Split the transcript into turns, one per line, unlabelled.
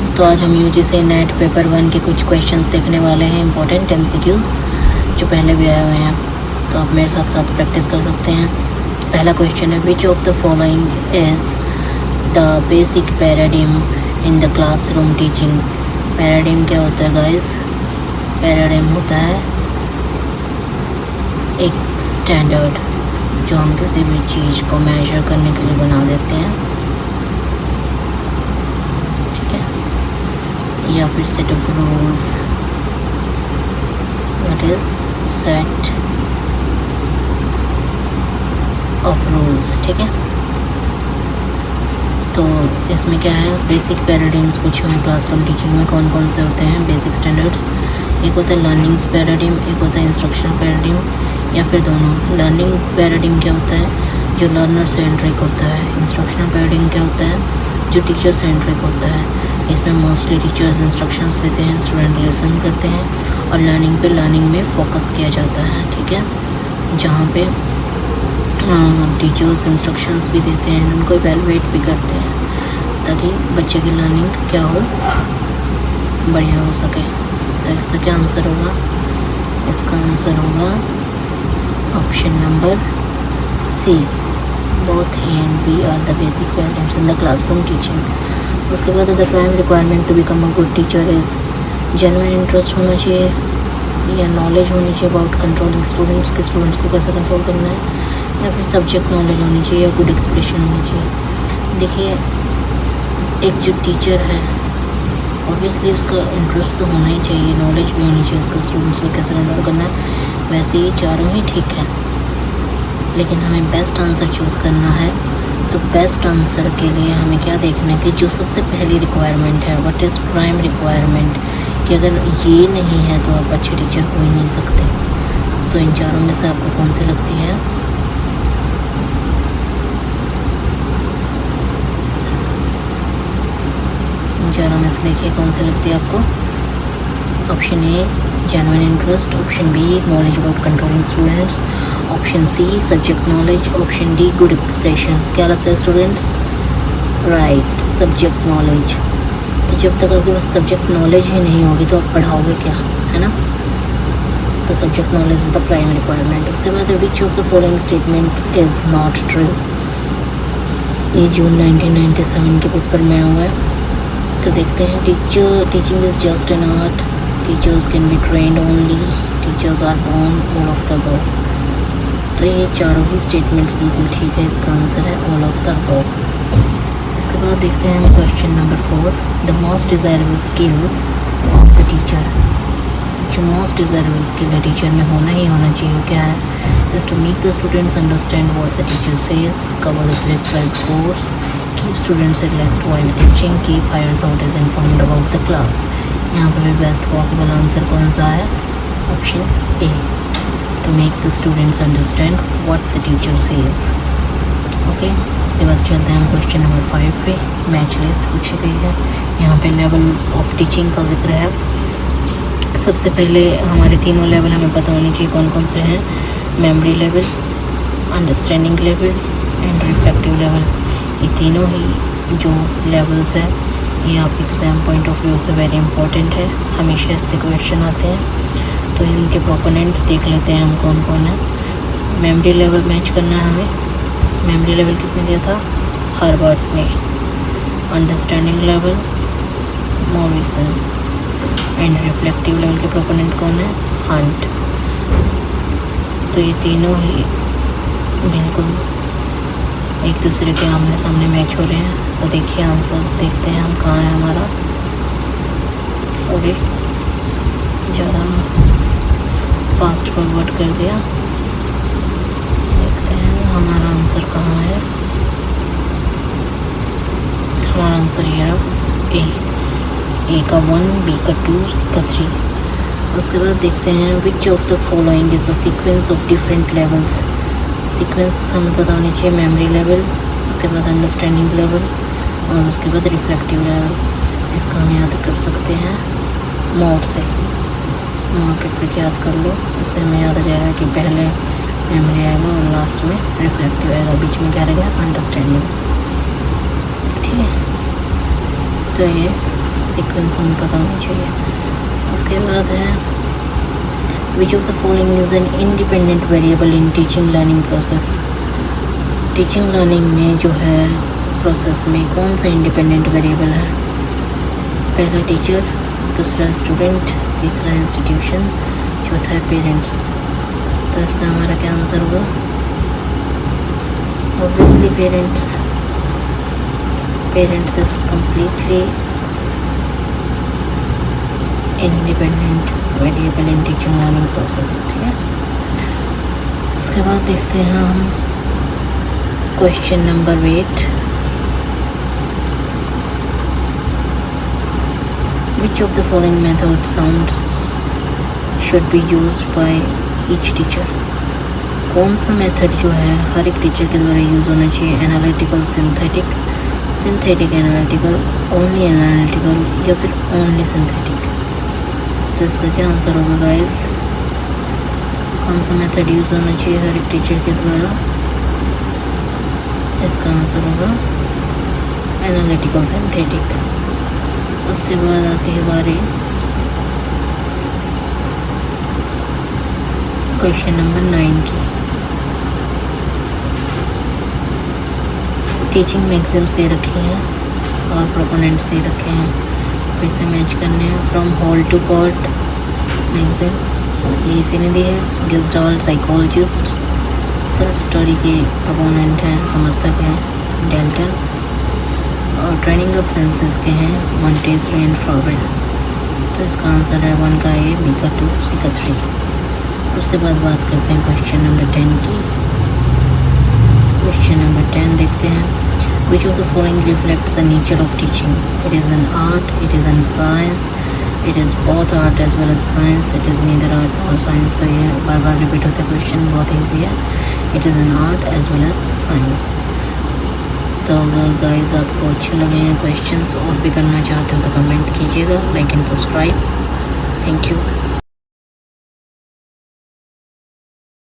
Guys, तो आज हम यूजीसी नेट पेपर 1 के कुछ क्वेश्चंस देखने वाले हैं, इंपॉर्टेंट एमसीक्यूज़ जो पहले भी आए हुए हैं। तो आप मेरे साथ साथ प्रैक्टिस कर सकते हैं। पहला क्वेश्चन है, विच of the following is the basic paradigm in the classroom teaching. Paradigm क्या होता है गाइस? पैराडिम होता है एक स्टैंडर्ड जो हम किसी भी चीज़ को मेजर करने के लिए बना देते हैं, ठीक है, या फिर set of rules. What is set of rules, ठीक है। तो इसमें क्या है, बेसिक पैराडिम्स पूछे हुए क्लासरूम टीचिंग में कौन कौन से होते हैं बेसिक स्टैंडर्ड्स। एक होता है लर्निंग पैराडिम, एक होता है इंस्ट्रक्शनल पैराडिम, या फिर दोनों। लर्निंग पैराडिम क्या होता है? जो लर्नर सेंट्रिक होता है। इंस्ट्रक्शनल पैराडिम क्या होता है? जो टीचर सेंट्रिक होता है। इसमें मोस्टली टीचर्स इंस्ट्रक्शंस देते हैं, स्टूडेंट लिसन करते हैं, और लर्निंग में फोकस किया जाता है, ठीक है। जहाँ पे टीचर्स इंस्ट्रक्शंस भी देते हैं, उनको इवैल्यूएट भी करते हैं ताकि बच्चे की लर्निंग क्या हो, बढ़िया हो सके। तो इसका क्या आंसर होगा? इसका आंसर होगा option number C. Both A and B are the basic paradigms in the classroom teaching. उसके बाद the prime requirement to become a good teacher is genuine interest होना चाहिए, या नॉलेज होनी चाहिए अबाउट कंट्रोलिंग स्टूडेंट्स के, students को कैसे कंट्रोल करना है, या फिर सब्जेक्ट नॉलेज होनी चाहिए, या गुड एक्सप्रेशन होनी चाहिए। देखिए, एक जो टीचर है ऑब्वियसली उसका इंटरेस्ट तो होना ही चाहिए, नॉलेज भी होनी चाहिए उसको स्टूडेंट्स को कैसे कंट्रोल करना है। वैसे ये चारों ही ठीक है, लेकिन हमें बेस्ट आंसर चूज़ करना है। तो बेस्ट आंसर के लिए हमें क्या देखना है कि जो सबसे पहली रिक्वायरमेंट है, व्हाट इज़ प्राइम रिक्वायरमेंट, कि अगर ये नहीं है तो आप अच्छे टीचर हो ही नहीं सकते। तो इन चारों में से आपको कौन सी लगती है? इन चारों में से देखिए कौन सी लगती है आपको। Option A genuine interest, option B knowledge about controlling students, option C subject knowledge, option D good expression. क्या लगता है स्टूडेंट्स? Right, subject knowledge. तो जब तक आपके पास सब्जेक्ट नॉलेज ही नहीं होगी तो आप पढ़ाओगे क्या, है ना। तो subject knowledge is the prime requirement. उसके बाद विच of the following statement is not true. ये जून 1997 के पेपर में हुआ है। तो देखते हैं, teaching is just an art, teachers can be trained only, teachers are born, all of the above. तो ये चारों ही स्टेटमेंट्स बिल्कुल ठीक है, इसका आंसर है ऑल ऑफ द अबव। इसके बाद देखते हैं हम question number 4, the most desirable skill of the teacher. जो मोस्ट डिज़ायरेबल स्किल है टीचर में होना ही होना चाहिए, क्या है? Is to make the students understand what the teacher says, cover the prescribed course, keep students relaxed while teaching, keep higher authorities informed about the class. यहाँ पर भी बेस्ट पॉसिबल आंसर कौन सा है? Option A, to make the students understand what the teacher says. Okay, उसके बाद चलते हैं हम क्वेश्चन नंबर 5 पे। मैच लिस्ट पूछी गई है, यहाँ पे लेवल्स ऑफ टीचिंग का जिक्र है। सबसे पहले हमारे तीनों लेवल हमें पता होनी चाहिए कौन कौन से हैं। Memory level, understanding level and reflective level. ये तीनों ही जो लेवल्स हैं ये आप एग्ज़ाम पॉइंट ऑफ व्यू से वेरी इंपॉर्टेंट है, हमेशा इससे क्वेश्चन आते हैं। तो इनके प्रोपोनेंट्स देख लेते हैं हम कौन कौन है। मेमोरी लेवल मैच करना है हमें। मेमोरी लेवल किसने दिया था? हर्बर्ट ने। Understanding level Morrison. And reflective level के प्रोपोनेंट कौन है? हंट। तो ये तीनों ही बिल्कुल एक दूसरे के आमने सामने मैच हो रहे हैं। तो देखिए आंसर्स देखते हैं हम कहाँ है हमारा। सॉरी, ज़्यादा फास्ट फॉरवर्ड कर दिया। देखते हैं हमारा आंसर कहाँ है। हमारा आंसर ये रहा, ए का 1, बी का 2, सी का 3। उसके बाद देखते हैं which of the following is the sequence of different levels. Sequence हमें पता होनी चाहिए, मेमोरी लेवल, उसके बाद अंडरस्टैंडिंग लेवल, और उसके बाद रिफ्लेक्टिव लेवल। इसका हम याद कर सकते हैं मोड से। मोड ट्रिक याद कर लो, इससे हमें याद आ जाएगा कि पहले मेमोरी आएगा और लास्ट में रिफ्लेक्टिव आएगा, बीच में क्या रहेगा? अंडरस्टैंडिंग, ठीक है। तो ये सीक्वेंस हमें पता होनी चाहिए। उसके बाद है विच of the following is an independent variable in teaching learning process. Teaching learning में जो है प्रोसेस में कौन सा इंडिपेंडेंट वेरिएबल है? पहला टीचर, दूसरा स्टूडेंट, तीसरा इंस्टीट्यूशन, चौथा है पेरेंट्स। तो इसका हमारा क्या आंसर होगा? Obviously parents. Parents is completely independent variable in teaching learning process. ठीक है, उसके बाद देखते हैं हम question number 8। Which of the following method sounds should be used by each teacher? कौन सा मेथड जो है हर एक टीचर के द्वारा यूज़ होना चाहिए? Analytical, synthetic, synthetic analytical, only analytical या फिर ओनली सिंथेटिक? तो इसका क्या आंसर होगा गाइस? कौन सा मेथड यूज़ होना चाहिए हर एक टीचर के द्वारा? इसका आंसर होगा एनालिटिकल, सिंथेटिक। उसके बाद आती है बारी क्वेश्चन नंबर 9 की। टीचिंग मैगजीम्स दे रखी हैं और प्रोपोनेंट्स दे रखे हैं, फिर से मैच करने हैं। फ्रॉम हॉल टू पॉट मैगजीम ये इसी ने दी है। गेस्टाल्ट साइकोलॉजिस्ट, सेल्फ स्टोरी के प्रोपोनेंट हैं, समर्थक हैं डेल्टन, और ट्रेनिंग ऑफ सेंसेस के हैं मॉन्टेसरी एंड फ्रॉबेल। तो इसका आंसर है 1 का ए, बी का 2, सी का 3। उसके बाद बात करते हैं क्वेश्चन नंबर 10 की। क्वेश्चन नंबर 10 देखते हैं। Which of the following reflects the nature of teaching? It is an art, it is an science, it is both art as well as science, it is neither art और science. तो ये बार बार repeat होता है question, बहुत easy है। It is an art as well as science. तो अगर guys आपको अच्छे लगे हैं क्वेश्चंस और भी करना चाहते हो तो कमेंट कीजिएगा, like and subscribe. Thank you.